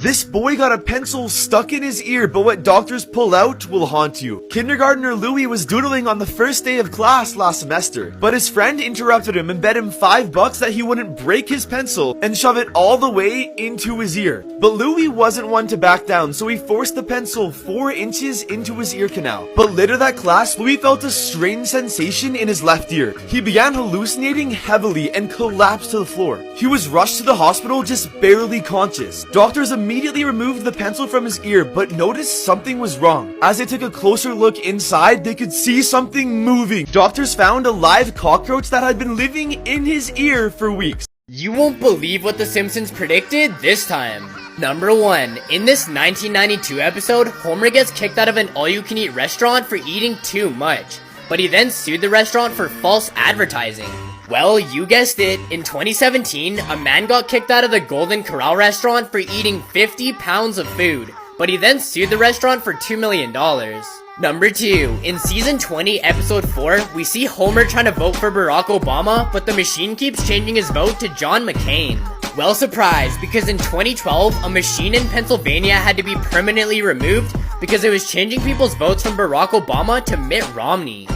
This boy got a pencil stuck in his ear, but what doctors pull out will haunt you. Kindergartner Louis was doodling on the first day of class last semester, but his friend interrupted him and bet him $5 that he wouldn't break his pencil and shove it all the way into his ear. But Louis wasn't one to back down, so he forced the pencil 4 inches into his ear canal. But later that class, Louis felt a strange sensation in his left ear. He began hallucinating heavily and collapsed to the floor. He was rushed to the hospital just barely conscious. Doctors immediately removed the pencil from his ear, but noticed something was wrong. As they took a closer look inside, they could see something moving. Doctors found a live cockroach that had been living in his ear for weeks. You won't believe what The Simpsons predicted this time. Number 1. In this 1992 episode, Homer gets kicked out of an all-you-can-eat restaurant for eating too much, but he then sued the restaurant for false advertising. Well, you guessed it, in 2017, a man got kicked out of the Golden Corral restaurant for eating 50 pounds of food, but he then sued the restaurant for $2 million. Number 2. In season 20, episode 4, we see Homer trying to vote for Barack Obama, but the machine keeps changing his vote to John McCain. Well, surprise, because in 2012, a machine in Pennsylvania had to be permanently removed because it was changing people's votes from Barack Obama to Mitt Romney.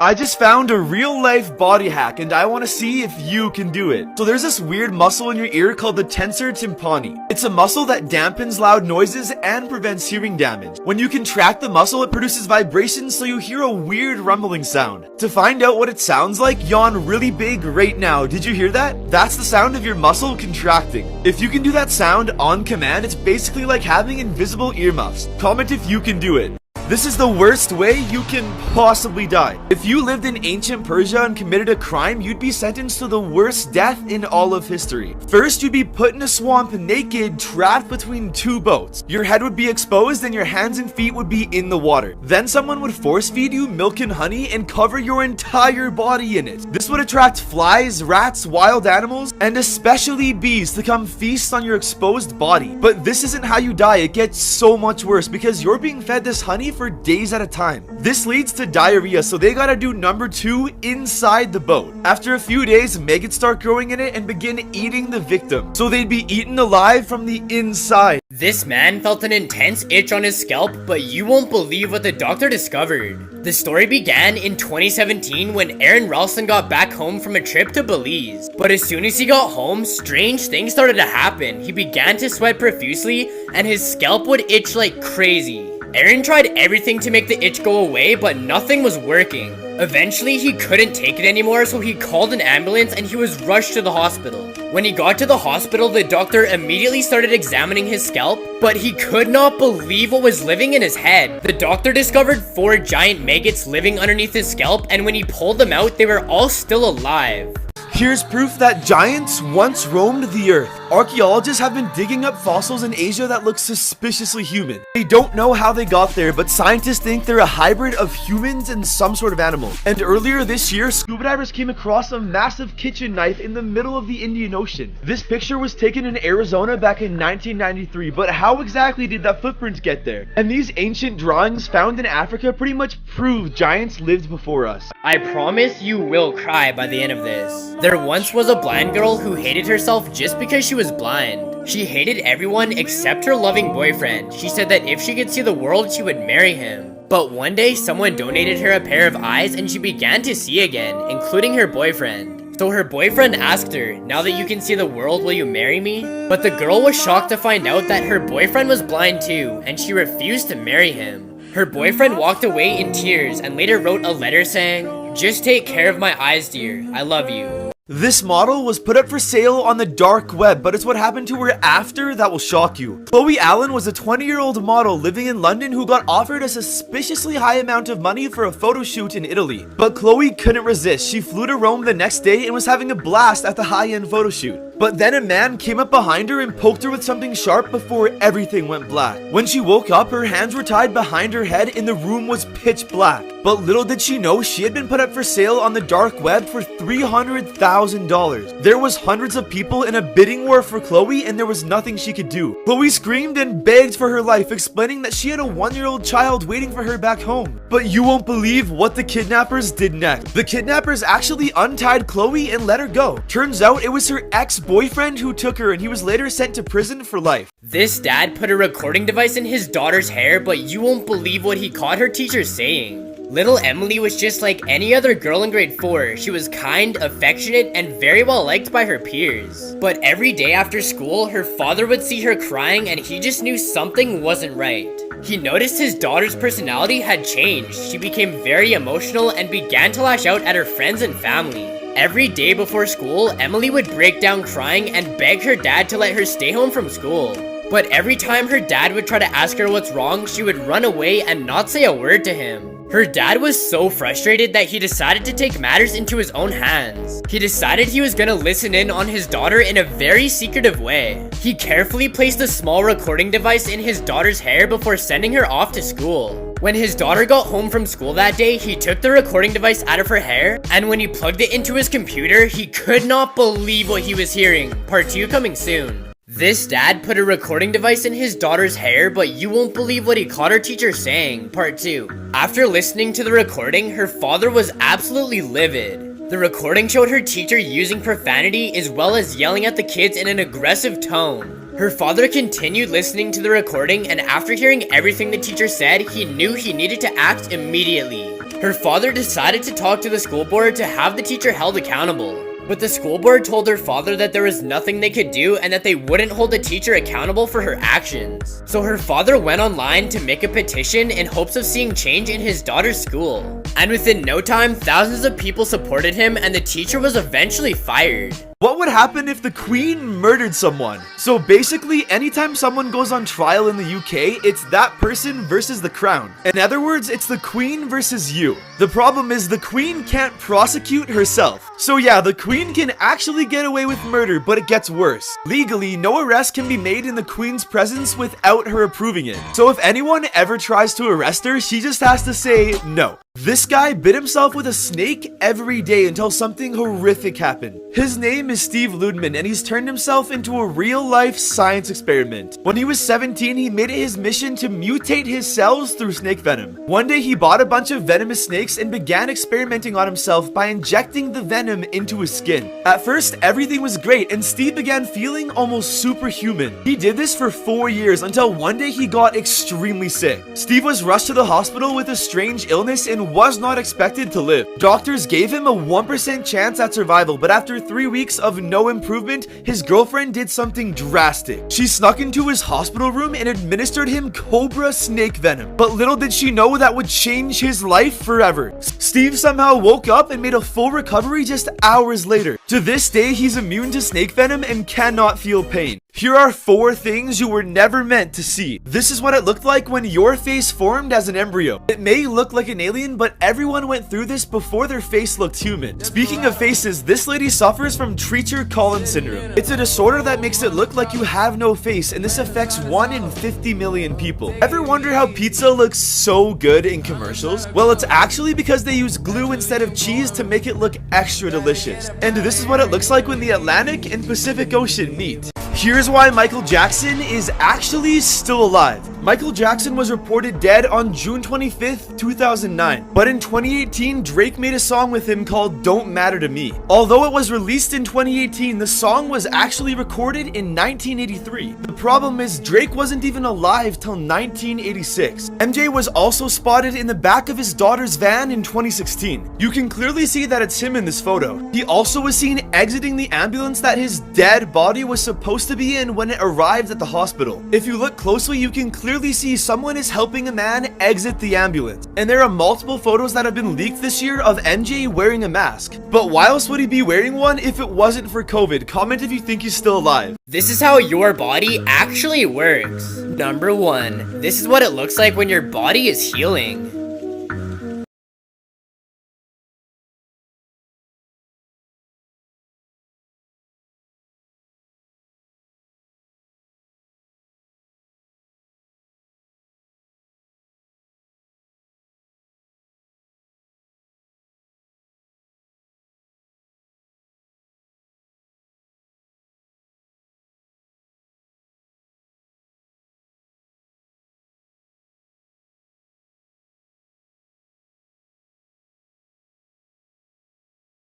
I just found a real-life body hack, and I want to see if you can do it. So there's this weird muscle in your ear called the tensor tympani. It's a muscle that dampens loud noises and prevents hearing damage. When you contract the muscle, it produces vibrations, so you hear a weird rumbling sound. To find out what it sounds like, yawn really big right now. Did you hear that? That's the sound of your muscle contracting. If you can do that sound on command, it's basically like having invisible earmuffs. Comment if you can do it. This is the worst way you can possibly die. If you lived in ancient Persia and committed a crime, you'd be sentenced to the worst death in all of history. First, you'd be put in a swamp naked, trapped between 2 boats. Your head would be exposed and your hands and feet would be in the water. Then someone would force feed you milk and honey and cover your entire body in it. This would attract flies, rats, wild animals, and especially bees to come feast on your exposed body. But this isn't how you die. It gets so much worse because you're being fed this honey for days at a time. This leads to diarrhea, so they gotta do number 2 inside the boat. After a few days, maggots start growing in it and begin eating the victim, so they'd be eaten alive from the inside. This man felt an intense itch on his scalp, but you won't believe what the doctor discovered. The story began in 2017 when Aaron Ralston got back home from a trip to Belize. But as soon as he got home, strange things started to happen. He began to sweat profusely, and his scalp would itch like crazy. Aaron tried everything to make the itch go away, but nothing was working. Eventually, he couldn't take it anymore, so he called an ambulance and he was rushed to the hospital. When he got to the hospital, the doctor immediately started examining his scalp, but he could not believe what was living in his head. The doctor discovered 4 giant maggots living underneath his scalp, and when he pulled them out, they were all still alive. Here's proof that giants once roamed the earth. Archaeologists have been digging up fossils in Asia that look suspiciously human. They don't know how they got there, but scientists think they're a hybrid of humans and some sort of animal. And earlier this year, scuba divers came across a massive kitchen knife in the middle of the Indian Ocean. This picture was taken in Arizona back in 1993, but how exactly did that footprint get there? And these ancient drawings found in Africa pretty much prove giants lived before us. I promise you will cry by the end of this. There once was a blind girl who hated herself just because she was blind. She hated everyone except her loving boyfriend. She said that if she could see the world, she would marry him. But one day, someone donated her a pair of eyes and she began to see again, including her boyfriend. So her boyfriend asked her, "Now that you can see the world, will you marry me?" But the girl was shocked to find out that her boyfriend was blind too, and she refused to marry him. Her boyfriend walked away in tears and later wrote a letter saying, "Just take care of my eyes, dear. I love you." This model was put up for sale on the dark web, but it's what happened to her after that will shock you. Chloe Allen was a 20-year-old model living in London who got offered a suspiciously high amount of money for a photo shoot in Italy. But Chloe couldn't resist. She flew to Rome the next day and was having a blast at the high-end photo shoot. But then a man came up behind her and poked her with something sharp before everything went black. When she woke up, her hands were tied behind her head and the room was pitch black. But little did she know, she had been put up for sale on the dark web for $300,000. There was hundreds of people in a bidding war for Chloe and there was nothing she could do. Chloe screamed and begged for her life, explaining that she had a 1-year-old child waiting for her back home. But you won't believe what the kidnappers did next. The kidnappers actually untied Chloe and let her go. Turns out it was her ex-boyfriend boyfriend who took her, and he was later sent to prison for life. This dad put a recording device in his daughter's hair, but you won't believe what he caught her teacher saying. Little Emily was just like any other girl in grade 4. She was kind, affectionate, and very well liked by her peers. But every day after school, her father would see her crying and he just knew something wasn't right. He noticed his daughter's personality had changed. She became very emotional and began to lash out at her friends and family. Every day before school, Emily would break down crying and beg her dad to let her stay home from school. But every time her dad would try to ask her what's wrong, she would run away and not say a word to him. Her dad was so frustrated that he decided to take matters into his own hands. He decided he was gonna listen in on his daughter in a very secretive way. He carefully placed a small recording device in his daughter's hair before sending her off to school. When his daughter got home from school that day, he took the recording device out of her hair, and when he plugged it into his computer, he could not believe what he was hearing. Part 2 coming soon. This dad put a recording device in his daughter's hair, but you won't believe what he caught her teacher saying. Part 2. After listening to the recording, her father was absolutely livid. The recording showed her teacher using profanity as well as yelling at the kids in an aggressive tone. Her father continued listening to the recording, and after hearing everything the teacher said, he knew he needed to act immediately. Her father decided to talk to the school board to have the teacher held accountable. But the school board told her father that there was nothing they could do and that they wouldn't hold the teacher accountable for her actions. So her father went online to make a petition in hopes of seeing change in his daughter's school. And within no time, thousands of people supported him and the teacher was eventually fired. What would happen if the Queen murdered someone? So basically, anytime someone goes on trial in the UK, it's that person versus the crown. In other words, it's the Queen versus you. The problem is the Queen can't prosecute herself. So yeah, the Queen can actually get away with murder, but it gets worse. Legally, no arrest can be made in the Queen's presence without her approving it. So if anyone ever tries to arrest her, she just has to say no. This guy bit himself with a snake every day until something horrific happened. His name is Steve Ludman, and he's turned himself into a real-life science experiment. When he was 17, he made it his mission to mutate his cells through snake venom. One day, he bought a bunch of venomous snakes and began experimenting on himself by injecting the venom into his skin. At first, everything was great, and Steve began feeling almost superhuman. He did this for 4 years until one day he got extremely sick. Steve was rushed to the hospital with a strange illness and was not expected to live. Doctors gave him a 1% chance at survival, but after 3 weeks of no improvement, his girlfriend did something drastic. She snuck into his hospital room and administered him cobra snake venom. But little did she know that would change his life forever. Steve somehow woke up and made a full recovery just hours later. To this day, he's immune to snake venom and cannot feel pain. Here are 4 things you were never meant to see. This is what it looked like when your face formed as an embryo. It may look like an alien, but everyone went through this before their face looked human. Speaking of faces, this lady suffers from Treacher-Collins syndrome. It's a disorder that makes it look like you have no face, and this affects 1 in 50 million people. Ever wonder how pizza looks so good in commercials? Well, it's actually because they use glue instead of cheese to make it look extra delicious. And this is what it looks like when the Atlantic and Pacific Ocean meet. Here's why Michael Jackson is actually still alive. Michael Jackson was reported dead on June 25th, 2009. But in 2018, Drake made a song with him called Don't Matter to Me. Although it was released in 2018, the song was actually recorded in 1983. The problem is Drake wasn't even alive till 1986. MJ was also spotted in the back of his daughter's van in 2016. You can clearly see that it's him in this photo. He also was seen exiting the ambulance that his dead body was supposed to be in when it arrived at the hospital. If you look closely, you can clearly see someone is helping a man exit the ambulance. And there are multiple photos that have been leaked this year of MJ wearing a mask. But why else would he be wearing one if it wasn't for COVID? Comment if you think he's still alive. This is how your body actually works. Number 1. This is what it looks like when your body is healing.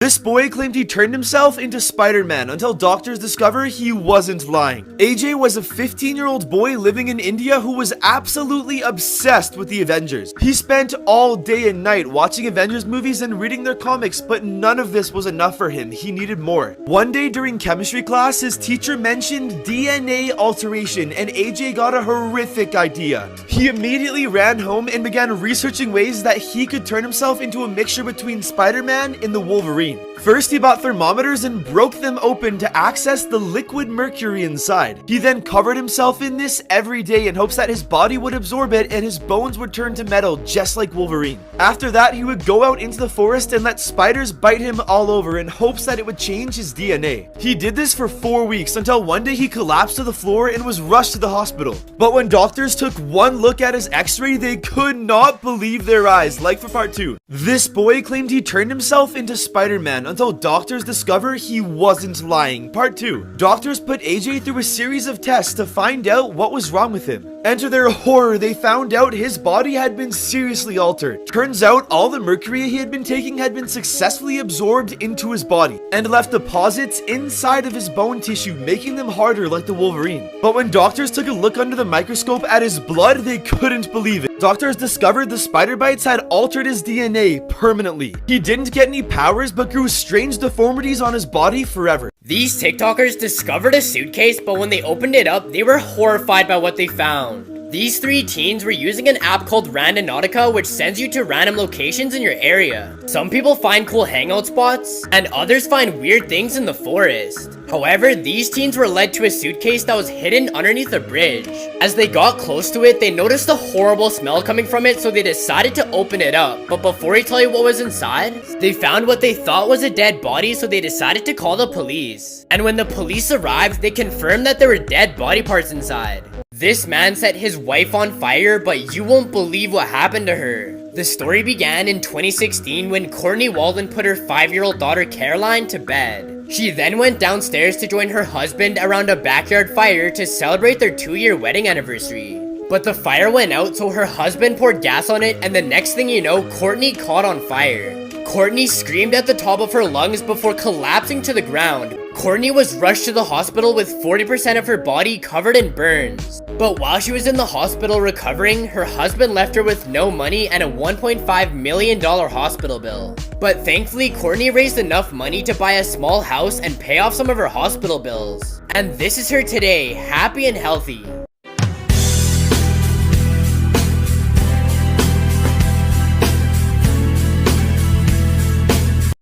This boy claimed he turned himself into Spider-Man until doctors discover he wasn't lying. AJ was a 15-year-old boy living in India who was absolutely obsessed with the Avengers. He spent all day and night watching Avengers movies and reading their comics, but none of this was enough for him. He needed more. One day during chemistry class, his teacher mentioned DNA alteration, and AJ got a horrific idea. He immediately ran home and began researching ways that he could turn himself into a mixture between Spider-Man and the Wolverine. First, he bought thermometers and broke them open to access the liquid mercury inside. He then covered himself in this every day in hopes that his body would absorb it and his bones would turn to metal just like Wolverine. After that, he would go out into the forest and let spiders bite him all over in hopes that it would change his DNA. He did this for 4 weeks until one day he collapsed to the floor and was rushed to the hospital. But when doctors took one look at his x-ray, they could not believe their eyes, like for part 2. This boy claimed he turned himself into Spider-Man until doctors discover he wasn't lying. Part 2. Doctors put AJ through a series of tests to find out what was wrong with him. And to their horror, they found out his body had been seriously altered. Turns out all the mercury he had been taking had been successfully absorbed into his body and left deposits inside of his bone tissue, making them harder like the Wolverine. But when doctors took a look under the microscope at his blood, they couldn't believe it. Doctors discovered the spider bites had altered his DNA permanently. He didn't get any powers, but grew strange deformities on his body forever. These TikTokers discovered a suitcase, but when they opened it up, they were horrified by what they found. These 3 teens were using an app called Randonautica, which sends you to random locations in your area. Some people find cool hangout spots, and others find weird things in the forest. However, these teens were led to a suitcase that was hidden underneath a bridge. As they got close to it, they noticed a horrible smell coming from it, so they decided to open it up. But before I tell you what was inside, they found what they thought was a dead body, so they decided to call the police. And when the police arrived, they confirmed that there were dead body parts inside. This man set his wife on fire, but you won't believe what happened to her. The story began in 2016 when Courtney Walden put her 5-year-old daughter Caroline to bed. She then went downstairs to join her husband around a backyard fire to celebrate their 2-year wedding anniversary. But the fire went out, so her husband poured gas on it, and the next thing you know, Courtney caught on fire. Courtney screamed at the top of her lungs before collapsing to the ground. Courtney was rushed to the hospital with 40% of her body covered in burns. But while she was in the hospital recovering, her husband left her with no money and a $1.5 million hospital bill. But thankfully, Courtney raised enough money to buy a small house and pay off some of her hospital bills. And this is her today, happy and healthy.